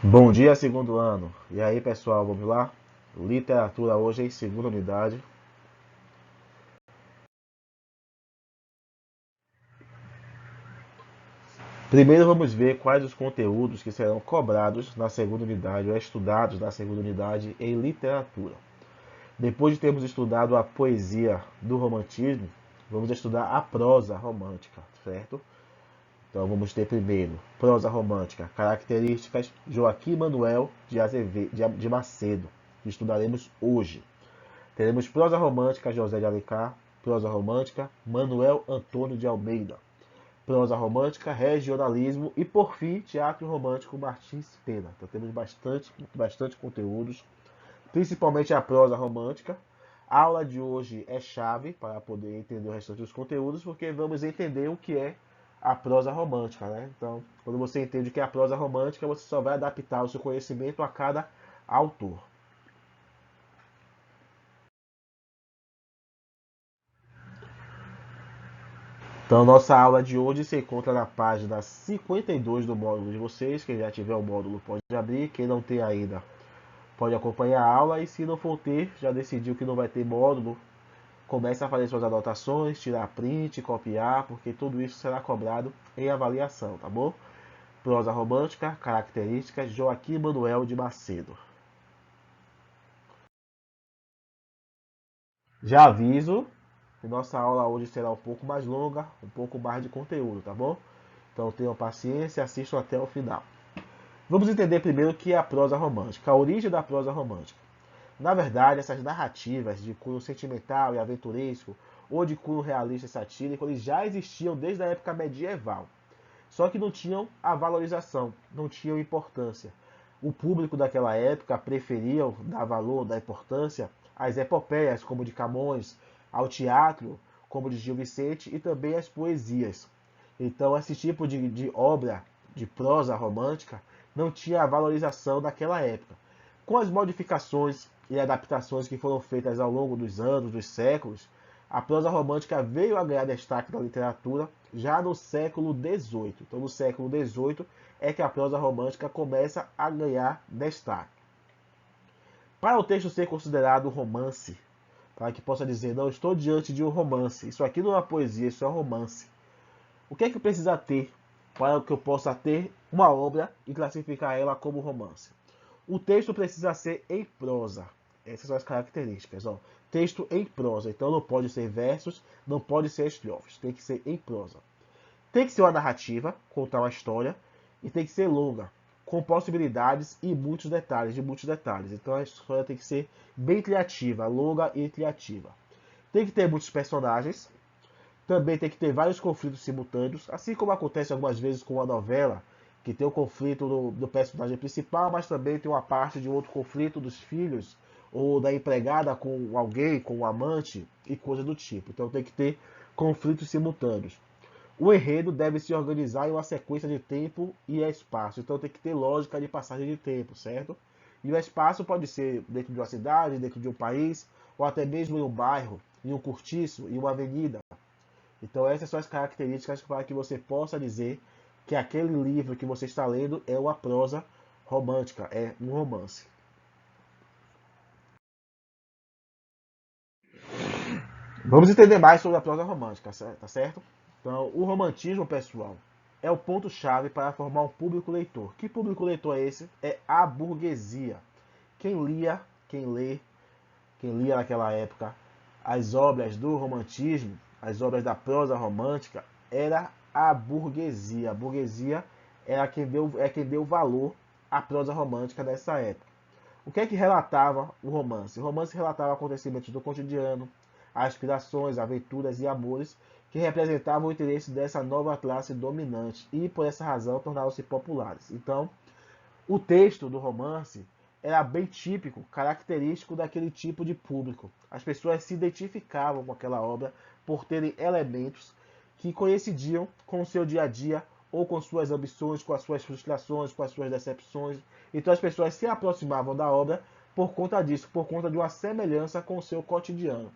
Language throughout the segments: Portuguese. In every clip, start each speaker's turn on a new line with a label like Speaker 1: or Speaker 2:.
Speaker 1: Bom dia, segundo ano. E aí, pessoal, vamos lá? Literatura hoje em segunda unidade. Primeiro vamos ver quais os conteúdos que serão cobrados na segunda unidade ou estudados na segunda unidade em literatura. Depois de termos estudado a poesia do romantismo, vamos estudar a prosa romântica, certo? Então vamos ter primeiro prosa romântica, características Joaquim Manuel de Macedo, que estudaremos hoje. Teremos prosa romântica José de Alencar, prosa romântica Manuel Antônio de Almeida, prosa romântica regionalismo e, por fim, teatro romântico Martins Pena. Então temos bastante conteúdos, principalmente a prosa romântica. A aula de hoje é chave para poder entender o restante dos conteúdos, porque vamos entender o que é a prosa romântica, né? Então, quando você entende o que é a prosa romântica, você só vai adaptar o seu conhecimento a cada autor. Então, nossa aula de hoje se encontra na página 52 do módulo de vocês. Quem já tiver o módulo pode abrir, quem não tem ainda pode acompanhar a aula. E se não for ter, já decidiu que não vai ter módulo, comece a fazer suas anotações, tirar print, copiar, porque tudo isso será cobrado em avaliação, tá bom? Prosa romântica, características, Joaquim Manuel de Macedo. Já aviso que nossa aula hoje será um pouco mais longa, um pouco mais de conteúdo, tá bom? Então tenham paciência e assistam até o final. Vamos entender primeiro o que é a prosa romântica, a origem da prosa romântica. Na verdade, essas narrativas de cunho sentimental e aventuresco, ou de cunho realista e satírico, eles já existiam desde a época medieval. Só que não tinham a valorização, não tinham importância. O público daquela época preferia dar valor, dar importância às epopeias, como de Camões, ao teatro, como de Gil Vicente, e também às poesias. Então, esse tipo de obra de prosa romântica não tinha a valorização daquela época. Com as modificações e adaptações que foram feitas ao longo dos anos, dos séculos, a prosa romântica veio a ganhar destaque na literatura já no século XVIII. Então, no século XVIII é que a prosa romântica começa a ganhar destaque. Para o texto ser considerado romance, para que possa dizer, não, estou diante de um romance, isso aqui não é uma poesia, isso é um romance. O que é que precisa ter para que eu possa ter uma obra e classificar ela como romance? O texto precisa ser em prosa. Essas são as características. Ó. Texto em prosa. Então não pode ser versos, não pode ser estrofes. Tem que ser em prosa. Tem que ser uma narrativa, contar uma história, e tem que ser longa, com possibilidades e muitos detalhes, de muitos detalhes. Então a história tem que ser bem criativa, longa e criativa. Tem que ter muitos personagens, também tem que ter vários conflitos simultâneos, assim como acontece algumas vezes com uma novela, que tem o conflito do personagem principal, mas também tem uma parte de outro conflito dos filhos, ou da empregada com alguém, com um amante, e coisa do tipo. Então tem que ter conflitos simultâneos. O enredo deve se organizar em uma sequência de tempo e espaço. Então tem que ter lógica de passagem de tempo, certo? E o espaço pode ser dentro de uma cidade, dentro de um país, ou até mesmo em um bairro, em um cortiço, em uma avenida. Então essas são as características para que você possa dizer que aquele livro que você está lendo é uma prosa romântica, é um romance. Vamos entender mais sobre a prosa romântica, tá certo? Então, o romantismo, pessoal, é o ponto-chave para formar um público leitor. Que público leitor é esse? É a burguesia. Quem lia, quem lê, quem lia naquela época as obras do romantismo, as obras da prosa romântica, era a burguesia. A burguesia quem deu valor à prosa romântica dessa época. O que é que relatava o romance? O romance relatava acontecimentos do cotidiano, aspirações, aventuras e amores que representavam o interesse dessa nova classe dominante e, por essa razão, tornaram-se populares. Então, o texto do romance era bem típico, característico daquele tipo de público. As pessoas se identificavam com aquela obra por terem elementos que coincidiam com o seu dia a dia ou com suas ambições, com as suas frustrações, com as suas decepções. Então as pessoas se aproximavam da obra por conta disso, por conta de uma semelhança com o seu cotidiano.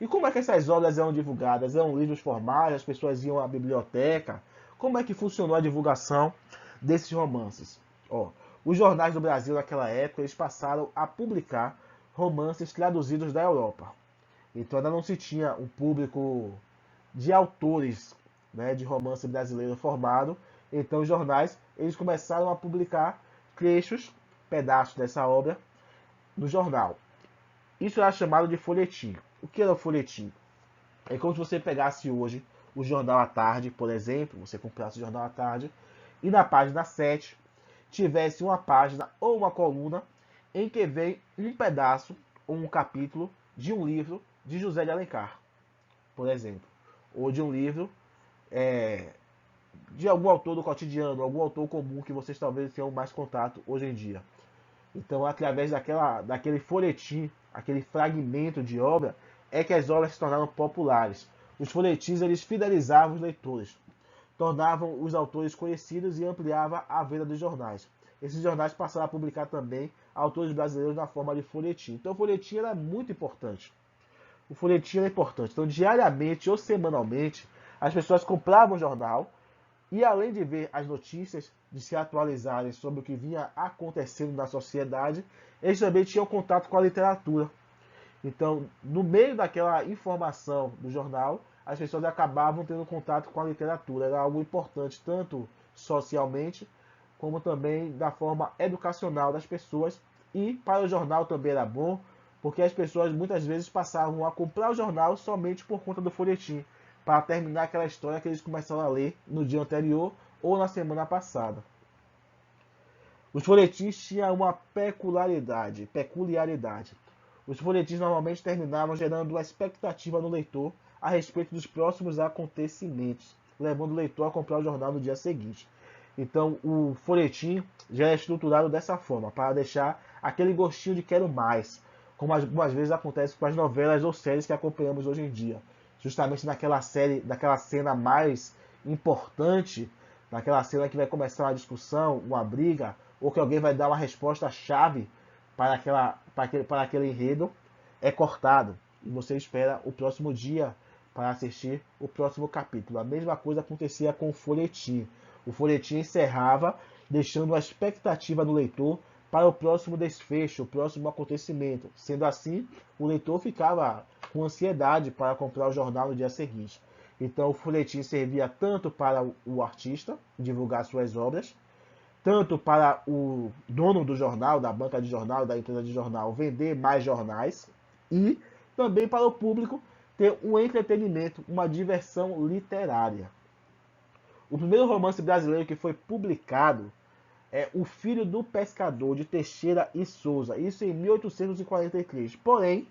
Speaker 1: E como é que essas obras eram divulgadas? Eram livros formais, as pessoas iam à biblioteca? Como é que funcionou a divulgação desses romances? Ó, Os jornais do Brasil naquela época eles passaram a publicar romances traduzidos da Europa. Então ainda não se tinha um público de autores, né, de romance brasileiro formado. Então os jornais eles começaram a publicar trechos, pedaços dessa obra no jornal. Isso era chamado de folhetim. O que era o folhetim? É como se você pegasse hoje o Jornal à Tarde, por exemplo, você comprasse o Jornal à Tarde, e na página 7 tivesse uma página ou uma coluna em que vem um pedaço ou um capítulo de um livro de José de Alencar, por exemplo, ou de um livro de algum autor do cotidiano, algum autor comum que vocês talvez tenham mais contato hoje em dia. Então, através daquele folhetim, aquele fragmento de obra, é que as obras se tornaram populares. Os folhetins eles fidelizavam os leitores, tornavam os autores conhecidos e ampliava a venda dos jornais. Esses jornais passaram a publicar também autores brasileiros na forma de folhetim. Então, o folhetim era muito importante. O folhetim era importante. Então, diariamente ou semanalmente, as pessoas compravam o jornal e, além de ver as notícias, de se atualizarem sobre o que vinha acontecendo na sociedade, eles também tinham contato com a literatura. Então, no meio daquela informação do jornal, as pessoas acabavam tendo contato com a literatura. Era algo importante, tanto socialmente, como também da forma educacional das pessoas. E para o jornal também era bom, porque as pessoas muitas vezes passavam a comprar o jornal somente por conta do folhetim, para terminar aquela história que eles começaram a ler no dia anterior ou na semana passada. Os folhetins tinham uma peculiaridade. Os folhetins normalmente terminavam gerando uma expectativa no leitor a respeito dos próximos acontecimentos, levando o leitor a comprar o jornal no dia seguinte. Então, o folhetim já é estruturado dessa forma, para deixar aquele gostinho de quero mais, como algumas vezes acontece com as novelas ou séries que acompanhamos hoje em dia. Justamente naquela cena mais importante, naquela cena que vai começar uma discussão, uma briga, ou que alguém vai dar uma resposta-chave para aquele enredo, é cortado. E você espera o próximo dia para assistir o próximo capítulo. A mesma coisa acontecia com o folhetim. O folhetim encerrava, deixando uma expectativa no leitor para o próximo desfecho, o próximo acontecimento. Sendo assim, o leitor ficava com ansiedade para comprar o jornal no dia seguinte. Então, o folhetim servia tanto para o artista divulgar suas obras, tanto para o dono do jornal, da banca de jornal, da empresa de jornal, vender mais jornais, e também para o público ter um entretenimento, uma diversão literária. O primeiro romance brasileiro que foi publicado é O Filho do Pescador, de Teixeira e Souza, isso em 1843. Porém,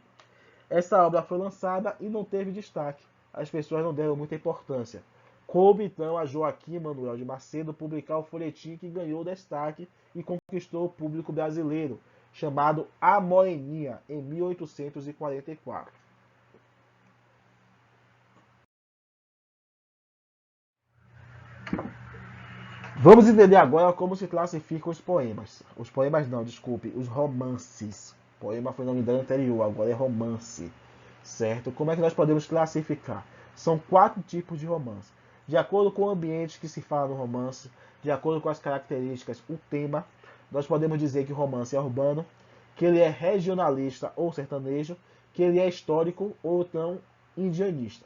Speaker 1: essa obra foi lançada e não teve destaque. As pessoas não deram muita importância. Coube então a Joaquim Manuel de Macedo publicar o folhetim que ganhou destaque e conquistou o público brasileiro, chamado A Moreninha, em 1844. Vamos entender agora como se classificam os poemas. Os poemas não, desculpe, os romances. Poema foi o nome dela anterior, agora é romance. Certo? Como é que nós podemos classificar? São 4 tipos de romance. De acordo com o ambiente que se fala no romance, de acordo com as características, o tema, nós podemos dizer que o romance é urbano, que ele é regionalista ou sertanejo, que ele é histórico ou então indianista.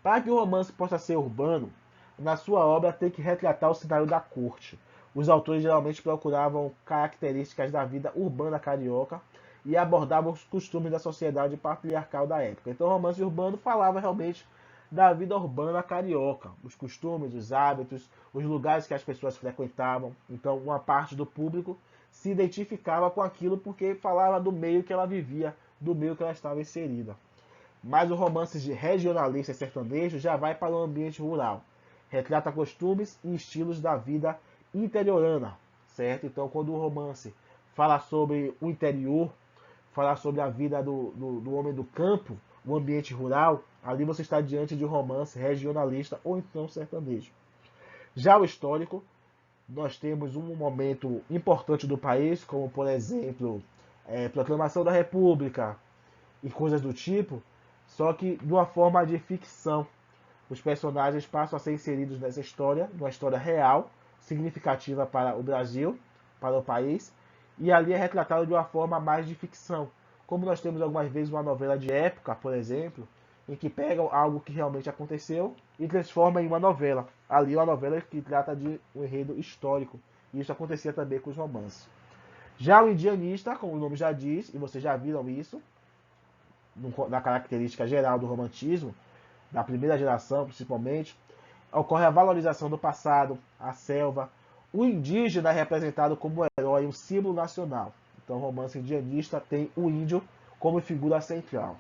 Speaker 1: Para que o romance possa ser urbano, na sua obra tem que retratar o cenário da corte. Os autores geralmente procuravam características da vida urbana carioca e abordavam os costumes da sociedade patriarcal da época. Então, o romance urbano falava realmente da vida urbana carioca, os costumes, os hábitos, os lugares que as pessoas frequentavam. Então, uma parte do público se identificava com aquilo porque falava do meio que ela vivia, do meio que ela estava inserida. Mas o romance de regionalista e sertanejo já vai para o ambiente rural. Retrata costumes e estilos da vida interiorana, certo? Então, quando o romance fala sobre o interior, fala sobre a vida do homem do campo, o ambiente rural, ali você está diante de um romance regionalista ou então sertanejo. Já o histórico, nós temos um momento importante do país, como por exemplo, proclamação da República e coisas do tipo, só que de uma forma de ficção. Os personagens passam a ser inseridos nessa história, uma história real, significativa para o Brasil, para o país, e ali é retratado de uma forma mais de ficção. Como nós temos algumas vezes uma novela de época, por exemplo, em que pegam algo que realmente aconteceu e transforma em uma novela. Ali é uma novela que trata de um enredo histórico. E isso acontecia também com os romances. Já o indianista, como o nome já diz, e vocês já viram isso, na característica geral do romantismo, da primeira geração principalmente, ocorre a valorização do passado, a selva. O indígena é representado como um herói, um símbolo nacional. Então o romance indianista tem o índio como figura central.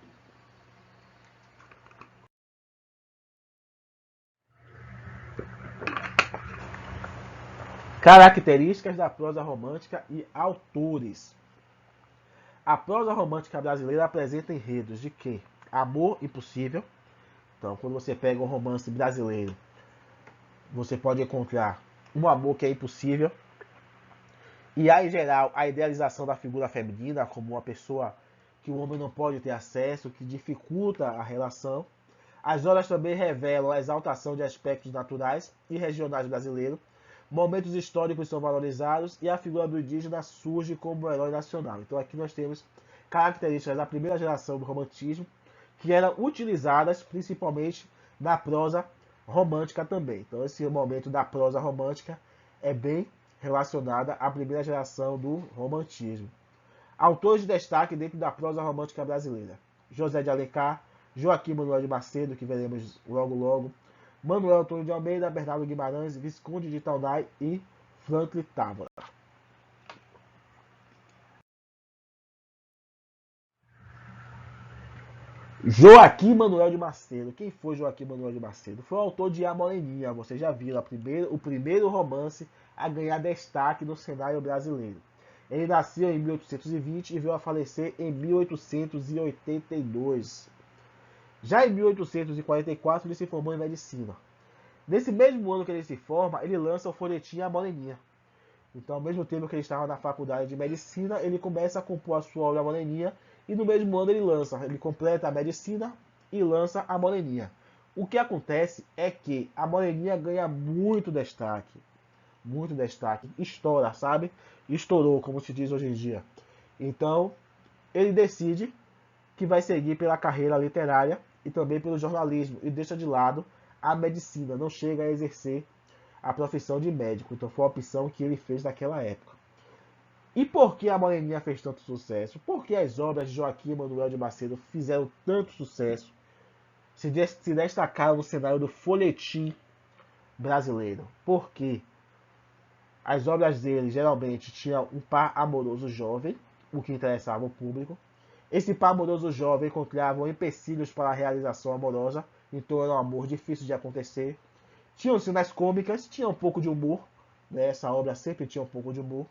Speaker 1: Características da prosa romântica e autores. A prosa romântica brasileira apresenta enredos de quê? Amor impossível. Então, quando você pega um romance brasileiro, você pode encontrar um amor que é impossível. E há, em geral, a idealização da figura feminina como uma pessoa que o homem não pode ter acesso, que dificulta a relação. As obras também revelam a exaltação de aspectos naturais e regionais brasileiros. Momentos históricos são valorizados e a figura do indígena surge como herói nacional. Então aqui nós temos características da primeira geração do romantismo que eram utilizadas principalmente na prosa romântica também. Então esse momento da prosa romântica é bem relacionada à primeira geração do romantismo. Autores de destaque dentro da prosa romântica brasileira: José de Alencar, Joaquim Manuel de Macedo, que veremos logo logo, Manuel Antônio de Almeida, Bernardo Guimarães, Visconde de Taunay e Franklin Távora. Joaquim Manuel de Macedo. Quem foi Joaquim Manuel de Macedo? Foi o autor de A Moreninha. Vocês já viram o primeiro romance a ganhar destaque no cenário brasileiro. Ele nasceu em 1820 e veio a falecer em 1882. Já em 1844 ele se formou em medicina. Nesse mesmo ano que ele se forma, ele lança o folhetim A Moreninha. Então, ao mesmo tempo que ele estava na faculdade de medicina, ele começa a compor a sua obra A Moreninha e no mesmo ano ele completa a medicina e lança A Moreninha. O que acontece é que A Moreninha ganha muito destaque, estoura, sabe? Estourou, como se diz hoje em dia. Então, ele decide que vai seguir pela carreira literária e também pelo jornalismo e deixa de lado a medicina, não chega a exercer a profissão de médico. Então foi a opção que ele fez naquela época. E por que A Moreninha fez tanto sucesso? Por que as obras de Joaquim Manuel de Macedo fizeram tanto sucesso? Se destacaram no cenário do folhetim brasileiro. Por quê? As obras dele geralmente tinham um par amoroso jovem, o que interessava o público. Esse par amoroso jovem encontrava empecilhos para a realização amorosa, então era um amor difícil de acontecer. Tinham cenas cômicas, tinha um pouco de humor, né? Essa obra sempre tinha um pouco de humor.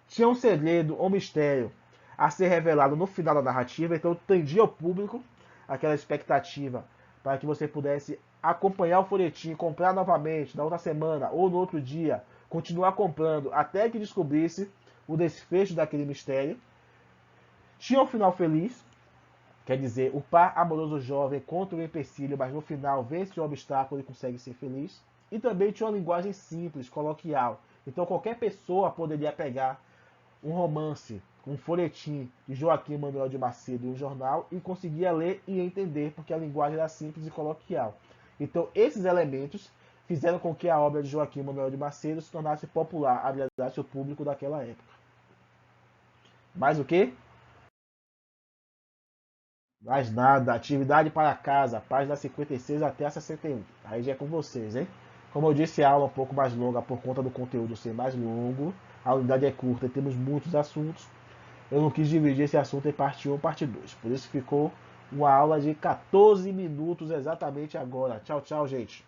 Speaker 1: Tinha um segredo, um mistério a ser revelado no final da narrativa, então tendia ao público aquela expectativa para que você pudesse acompanhar o folhetim, comprar novamente na outra semana ou no outro dia, continuar comprando até que descobrisse o desfecho daquele mistério. Tinha um final feliz, quer dizer, o par amoroso jovem contra o empecilho, mas no final vence o obstáculo e consegue ser feliz. E também tinha uma linguagem simples, coloquial. Então qualquer pessoa poderia pegar um romance, um folhetim de Joaquim Manuel de Macedo em um jornal e conseguia ler e entender, porque a linguagem era simples e coloquial. Então esses elementos fizeram com que a obra de Joaquim Manuel de Macedo se tornasse popular, agradasse o público daquela época. Mais o quê? Mais nada. Atividade para casa, página 56 até a 61. Aí já é com vocês, hein? Como eu disse, a aula é um pouco mais longa por conta do conteúdo ser mais longo. A unidade é curta e temos muitos assuntos. Eu não quis dividir esse assunto em parte 1 e parte 2. Por isso ficou uma aula de 14 minutos exatamente agora. Tchau, tchau, gente.